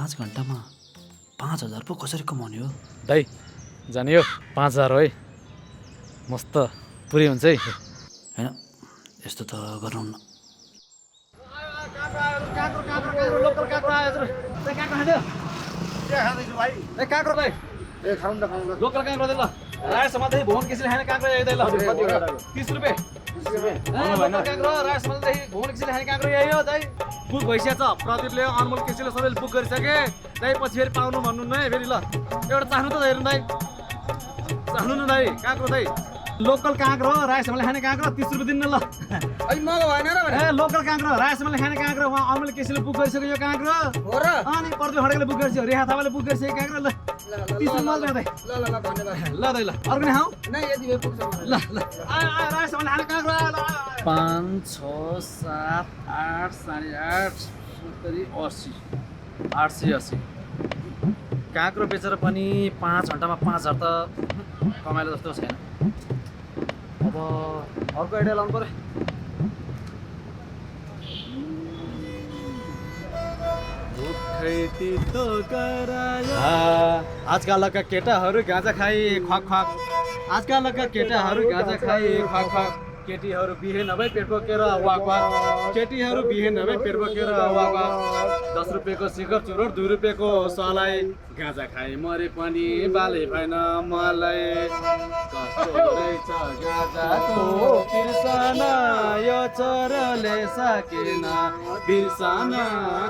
5 घन्टामा 5,000 पो कसरी कमाउने हो? दाइ जाने हो 5,000 हो है मस्त पुरै हुन्छ है। हैन यस्तो त गरौँ न। लोकल काँक्रो दे ल रायोसम्म देखि भुवन किसिले खाने काँक्रो यही ल 30 रुपियाँ लोकल काँक्रो रायोसम्मदेखि भुवन किसिले खाने काँक्रो यही हो दाइ। बुक भइसकेको छ प्रदीपले अनमोल किसिले सबैले बुक गरिसके दाइ पछि फेरि पाउनु भन्नु न है फेरि ल एउटा चाख्नु त हेर्नु दाइ चाख्नु न दाइ काँक्रो दाइ लोकल काँक्रो रायोसम्मले खाने काँक्रो 30 रुपियाँ दिनु ल अहिले मगा भएन र ए लोकल काँक्रो रायोसम्मले खाने काँक्रो उहाँ अनमोल किसिले बुक गरिसक्यो यो काँक्रो हो र अनि प्रदीप खड्काले बुक गरिसक्यो रेखा थापाले बुक गरिसक्यो काँक्रो ल 30 रुपियाँ मात्र दाइ ल धन्यवाद ल दाइ ल अर्को नि खाऊ नै यति भए पुग्छ मलाई ल ल रायोसम्मले खाने काँक्रो 5 6 7 8 8.5 70 80 880 काँक्रो बेचेर पनि 5 घन्टामा 5,000 त कमाइलो जस्तो छैन। अब अर्को आइडिया लाउनु पर्यो। आजकलका केटाहरू गाँजा खाइ ख्वाक ख्वाक आजकलका केटाहरू गाँजा खाइ ख्वाक ख्वाक केटीहरू बिहे नभए पेट बोकेर वाक वाक केटीहरू बिहे नभए पेट बोकेर वाक वाक 10 रुपियाँको शिखर चुरोट 2 रुपियाँको सलाई गाँजा खाइ मरे पनि बाले भएन मलाई कस्तो रहेछ गाँजाको बिर्सना यो चोरले सकेन बिर्सना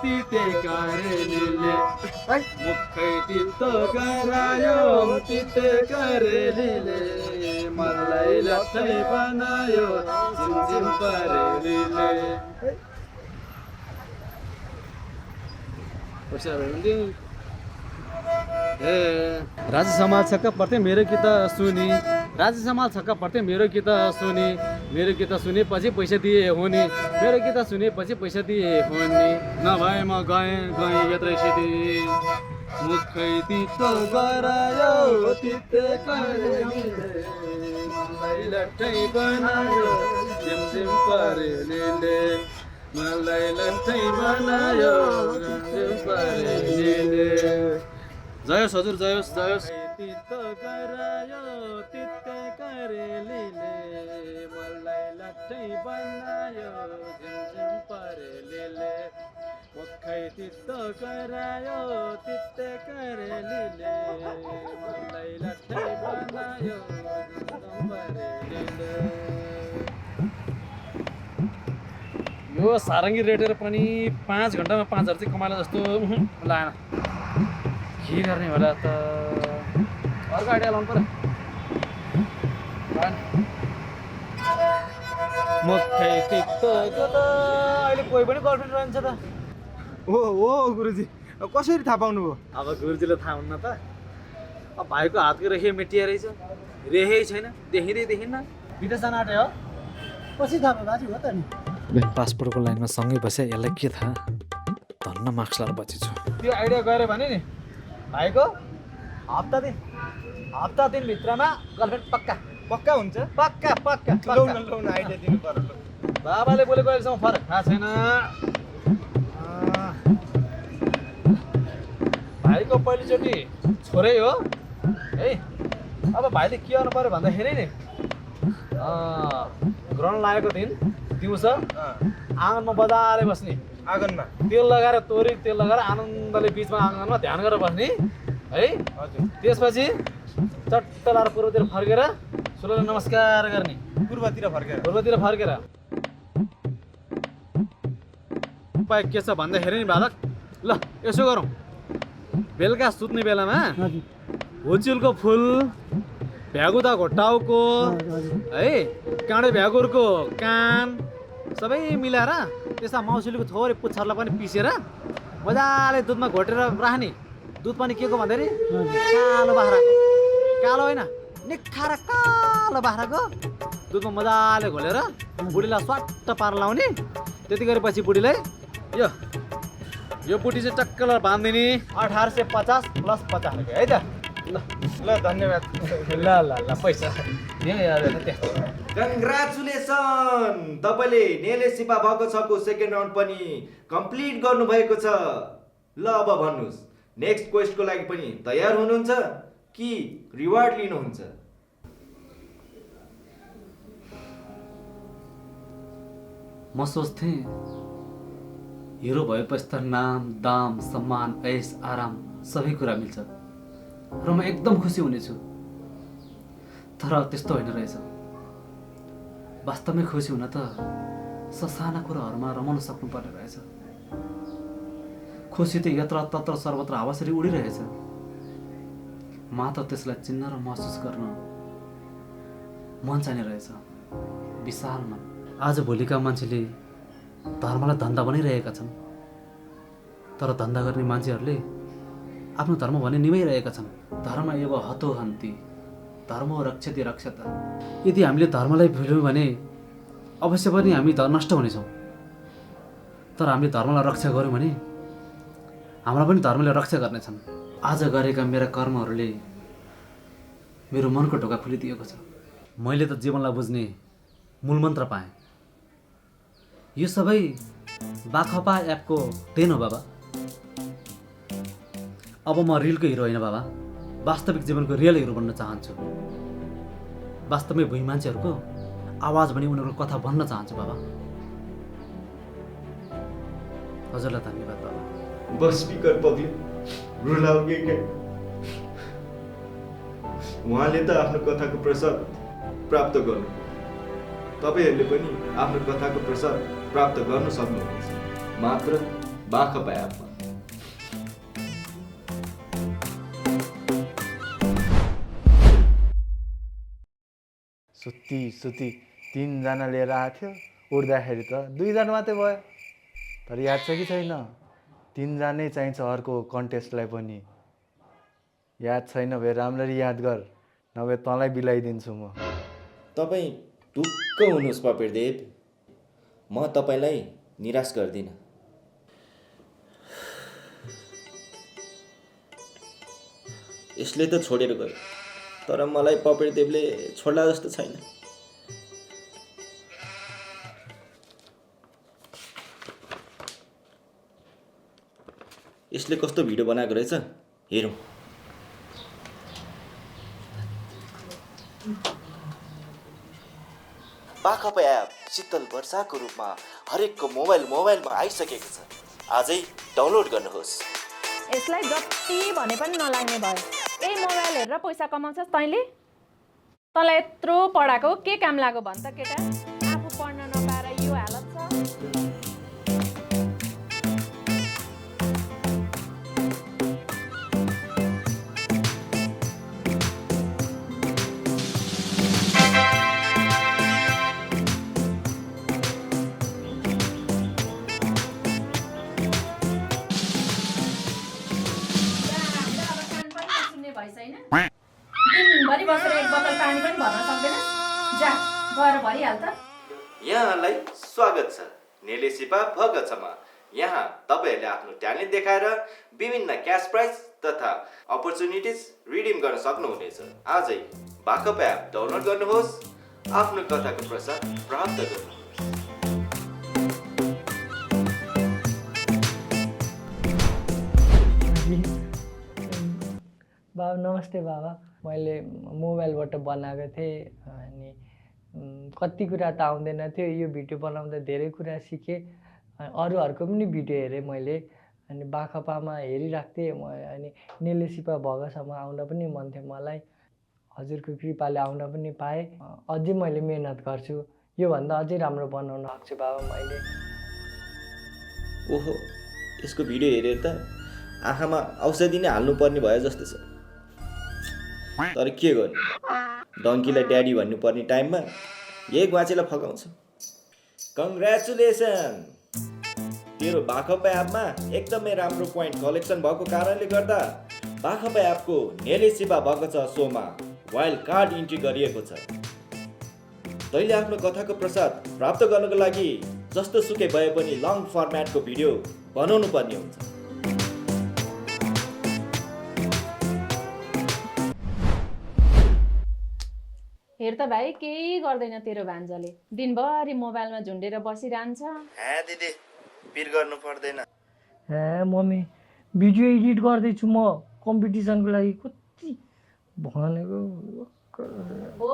तिते करेलीले मुखै तितो गरायो तिते करेलीले मलाई लट्टै बनायो झिमझिम परेलीले राजा समाल छक्क पर्थ्यो मेरो गीत सुनि राजा समाल छक्क पर्थ्यो मेरो गीत सुनि मेरो गीत सुनेपछि पैसा दिए हुने मेरो गीत सुनेपछि पैसा दिए हुने नभए म गएँ यत्रै सिधि मुखै तितो गरायो तिते करेलीले मलाई लट्टै बनायो झिमझिम परेलीले मलाई लट्टै बनायो झिमझिम परेलीले जयोस् हजुर जयोस् जयोस् तितो गरायो तिते करेलीले मलाई लट्टै बनायो झिमझिम परेलीले मुखै तितो गरायो तिते करेलीले मलाई लट्टै बनायो झिमझिम परेलीले। यो सारङ्गी रेटेर पनि 5 घन्टामा 5,000 चाहिँ कमाएला जस्तो लागेन। के गर्ने होला त अर्को आइडिया लाउनु पर्यो। मुखै तितो अहिले कोही पनि गर्लफ्रेन्ड रहन्छ त ओ गुरुजी कसरी थाहा पाउनु भयो? अब गुरुजीले थाहा हुन्न त अब भाइको हातको रेखे मेटिया रहेछ रेखै छैन देखिँदै देखिन्न विदेश जान आँटे हो पछि थाहा भयो बाजी हो त नि पासपोर्टको लाइनमा सँगै बस्या यसलाई के थाहा धन्न मार्क्स लाएर बचेछु। त्यो आइडिया गऱ्यो भने नि भाइको हप्ता दिनभित्रमा गर्लफ्रेन्ड पक्का पक्का हुन्छ पक्का पक्का लौन आइडिया दिनु पर्यो। बाबाले बोलेको अहिलेसम्म फरक थाहा छैन। भाइको पहिलोचोटि छोरै हो है। अब भाइले के गर्नु पर्यो भन्दाखेरि नि ग्रहण लागेको दिन दिउँसो आँगनमा बजारे बस्ने आँगनमा तेल लगाएर तोरी तेल लगाएर आनन्दले बिचमा आँगनमा ध्यान गरेर बस्ने है। हजुर त्यसपछि चट्ट लाएर पूर्वतिर फर्केर सूर्यलाई नमस्कार गर्ने पूर्वतिर फर्केर उपाय के छ भन्दाखेरि नि बालक ल यसो गरौँ बेलुका सुत्ने बेलामा हुचिलको फुल भ्यागुदाको टाउको है काँडे भ्यागुरको कान सबै मिलाएर त्यसमा मौसुलीको थोरै पुच्छरलाई पनि पिसेर मजाले दुधमा घोटेर राख्ने। दुध पनि के को भन्दाखेरि कालो बाख्राको कालो होइन निखारा कालो बाख्राको दुधमा मजाले घोलेर बुढीलाई स्वाट्ट पार लाउने। त्यति गरेपछि बुढीलाई यो बुढी चाहिँ टक्क बाँधिदिने 1850 + 50 रुपियाँ है त। ल धन्यवाद ल पैसा कङ्ग्रेचुलेसन तपाईँले नेले सिपा भएको छको सेकेन्ड राउन्ड पनि कम्प्लिट गर्नुभएको छ। ल अब भन्नुहोस्, नेक्स्ट क्वेस्टको लागि पनि तयार हुनुहुन्छ कि रिवार्ड लिनुहुन्छ? म सोच्थेँ हिरो भएपछि त नाम दाम सम्मान ऐस आराम सबै कुरा मिल्छ र म एकदम खुसी हुनेछु। तर त्यस्तो होइन रहेछ। वास्तवमै खुसी हुन त ससाना कुराहरूमा रमाउन सक्नुपर्ने रहेछ। खुसी त यत्र तत्र सर्वत्र हावासरी उडिरहेछ। मात्र त्यसलाई चिन्न र महसुस गर्न मन चाहिने रहेछ, विशाल मन। आजभोलिका मान्छेले धर्मलाई धन्दा बनाइरहेका छन्, तर धन्दा गर्ने मान्छेहरूले आफ्नो धर्म भने निभाइरहेका छन्। धर्म एव हतो हन्ति, धर्म रक्षति रक्षत। यदि हामीले धर्मलाई भुल्यौँ भने अवश्य पनि हामी नष्ट हुनेछौँ, तर हामीले धर्मलाई रक्षा गऱ्यौँ भने हामीलाई पनि धर्मले रक्षा गर्नेछन्। आज गरेका मेरा कर्महरूले मेरो मनको ढोका खुलिदिएको छ। मैले त जीवनलाई बुझ्ने मूलमन्त्र पाएँ। यो सबै बाखपा एपको देन हो बाबा। अब म रिलको हिरो होइन बाबा, वास्तविक जीवनको रियल हिरो बन्न चाहन्छु। वास्तवमै भुइँ मान्छेहरूको आवाज भनी उनीहरूको कथा भन्न चाहन्छु बाबा। हजुरलाई धन्यवाद बाबा। बस स्पिकर पग्ल्यो, रुलाउने के? उहाँले त आफ्नो कथाको प्रसाद प्राप्त गर्नु, तपाईँहरूले पनि आफ्नो कथाको प्रसाद प्राप्त गर्न सक्नुहुन्छ, मात्र बाखपा एपमा। सुत्ती 3 जना लिएर आएको थियो, उड्दाखेरि त 2 जना मात्रै भयो। तर याद छ कि छैन, 3 जनै चाहिन्छ अर्को कन्टेस्टलाई पनि। याद छैन भए राम्ररी याद गर, नभए तँलाई बिलाइदिन्छु म। तपाईँ ढुक्क हुनुहोस् पपेरदेव, म तपाईँलाई निराश गर्दिनँ। यसले त छोडेर गयो, तर मलाई पपेरदेवले छोड्ला जस्तो छैन। यसले कस्तो भिडियो बनाएको रहेछ, हेरौँ। बाखपा एप शीतल वर्षाको रूपमा हरेकको मोबाइलमा आइसकेको छ। आजै डाउनलोड गर्नुहोस्। यसलाई जति भने पनि नलाग्ने भयो। यही मोबाइल हेरेर पैसा कमाउँछस् तैँले? तँलाई यत्रो पढाएको के काम लाग्यो भन् त केटा? आफू पढ्न नपाएर यो हालत छ। दिनभरि बसेर एक बोतल पानी पनि भर्न सक्दैनस्? जा गएर भरिहाल त। यहाँलाई स्वागत छ नेलेसिपा भगछमा। यहाँ तपाईँहरूले आफ्नो ट्यालेन्ट देखाएर विभिन्न क्यास प्राइज तथा अपर्च्युनिटिज रिडिम गर्न सक्नुहुनेछ। आजै बाखपा एप डाउनलोड गर्नुहोस्, आफ्नो कथाको प्रसाद प्राप्त गर्नुहोस्। बाबा नमस्ते बाबा। मैले मोबाइलबाट बनाएको थिएँ अनि कति कुरा त आउँदैन थियो। यो भिडियो बनाउँदा धेरै कुरा सिकेँ। अरूहरूको पनि भिडियो हेरेँ मैले, अनि बाखपामा हेरिरहेको थिएँ म। अनि नेलेसिपा भगसम्म आउन पनि मन थियो मलाई। हजुरको कृपाले आउन पनि पाएँ। अझै मैले मेहनत गर्छु, योभन्दा अझै राम्रो बनाउन सक्छु बाबा मैले। ओहो, यसको भिडियो हेरेर त आँखामा औषधि नै हाल्नुपर्ने भयो जस्तो छ। तर के गर्नु, डङ्कीलाई ड्याडी भन्नुपर्ने टाइममा यही ग्वाचेलाई फकाउँछ। कङ्ग्रेचुलेसन, तेरो बाखपा एपमा एकदमै राम्रो पोइन्ट कलेक्सन भएको कारणले गर्दा बाखपा एपको नेलेसिपा भगछ सोमा वाइल्ड कार्ड इन्ट्री गरिएको छ। तैँले आफ्नो कथाको प्रसाद प्राप्त गर्नको लागि जस्तो सुकै भए पनि लङ फर्मेटको भिडियो बनाउनु पर्ने हुन्छ। हेर त भाइ, केही गर्दैन तेरो भान्जाले। दिनभरि मोबाइलमा झुन्डेर बसिरहन्छ। दिदी पिर गर्नु पर्दैन। मम्मी भिडियो एडिट गर्दैछु म कम्पिटिसनको लागि कति भनेको हो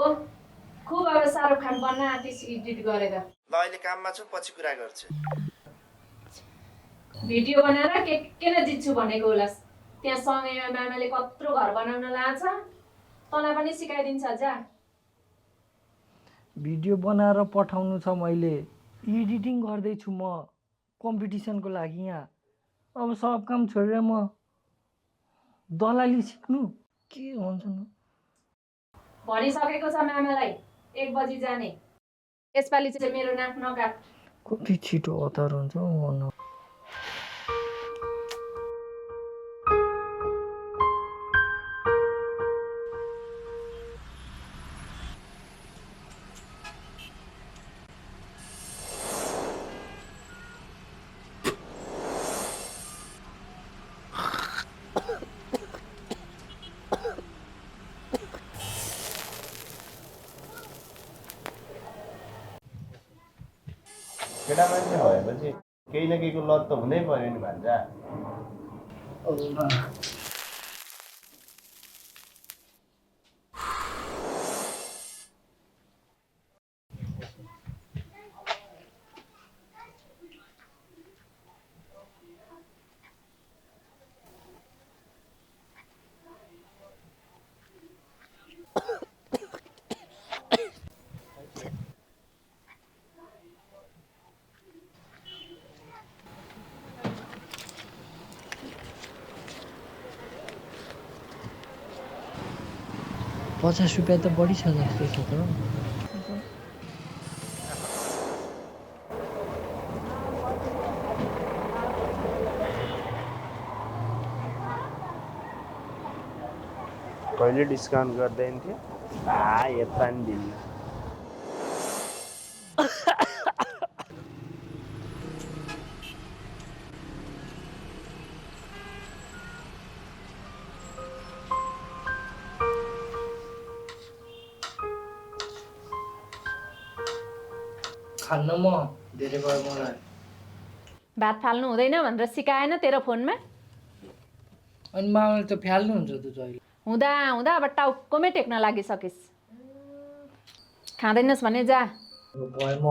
खुब अब शाहरुख खान बन्न आर्टिस्ट एडिट गरेर ल अहिले काममा छु पछि कुरा गर्छु भिडियो बनाएर के न जित्छु भनेको होला त्यहाँ सँगैमा मामाले कत्रो घर बनाउन लान्छ तँलाई पनि सिकाइदिन्छ जा भिडियो बनाएर पठाउनु छ मैले एडिटिङ गर्दैछु म कम्पिटिसनको लागि यहाँ अब सब काम छोडेर म दलाली सिक्नु के हुन्छ न भनिसकेको छ मामालाई 1 बजी जाने यसपालि चाहिँ मेरो नाक नकाट कति छिटो हतार हुन्छ हौ केटा मान्छे भएपछि केही न केहीको लत त हुनै पर्यो नि भान्जा ₹50 त बढी छ जस्तो छ त कहिले डिस्काउन्ट गर्दैन थियो यता नि दिन्न खान्न म धेरै भयो मलाई भात फाल्नु हुँदैन भनेर सिकाएन तेरो फोनमा अनि मामाले त फ्याल्नुहुन्छ त जहिले हुँदा हुँदा अब टाउकोमै टेक्न लागिसकिस् खाँदैनस् भने जा भयो म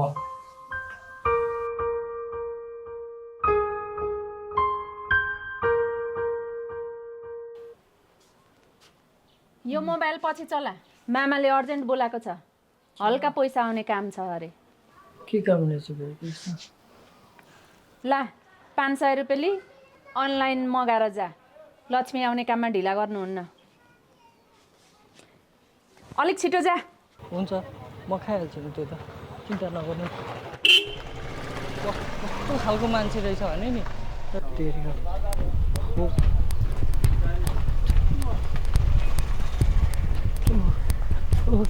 यो मोबाइल पछि चला मामाले अर्जेन्ट बोलाएको छ हल्का पैसा आउने काम छ अरे के काम रहेछ ला 500 रुपियाँ लि अनलाइन मगाएर जा लक्ष्मी आउने काममा ढिला गर्नुहुन्न अलिक छिटो जा हुन्छ म खाइहाल्छु नि त्यो त चिन्ता नगर्नु कस्तो खालको मान्छे रहेछ भने नि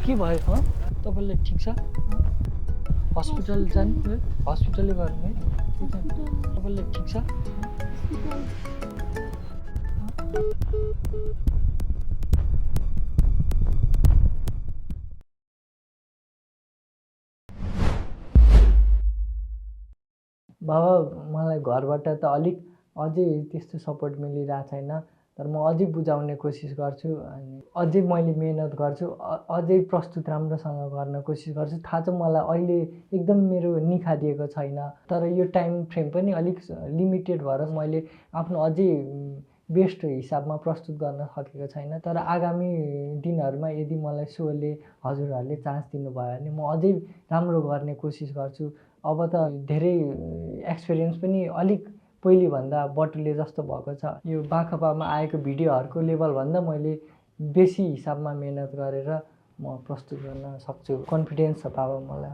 के भयो तपाईँलाई ठिक छ हस्पिटल जानु हस्पिटलै गरौँ है तपाईँलाई ठिक छ बाबा मलाई घरबाट त अलिक अझै त्यस्तो सपोर्ट मिलिरहेको छैन तर म अझै बुझाउने कोसिस गर्छु अनि अझै मैले मेहनत गर्छु अझै प्रस्तुत राम्रोसँग गर्न कोसिस गर्छु थाहा छ मलाई अहिले एकदम मेरो निखारिएको छैन तर यो टाइम फ्रेम पनि अलिक लिमिटेड भएर मैले आफ्नो अझै बेस्ट हिसाबमा प्रस्तुत गर्न सकेको छैन तर आगामी दिनहरूमा यदि मलाई सोले हजुरहरूले चान्स दिनुभयो भने म अझै राम्रो गर्ने कोसिस गर्छु अब त धेरै एक्सपिरियन्स पनि अलिक पहिलेभन्दा बटुले जस्तो भएको छ यो बाखपामा आएको भिडियोहरूको लेभलभन्दा मैले बेसी हिसाबमा मेहनत गरेर म प्रस्तुत गर्न सक्छु कन्फिडेन्स छ बाबा मलाई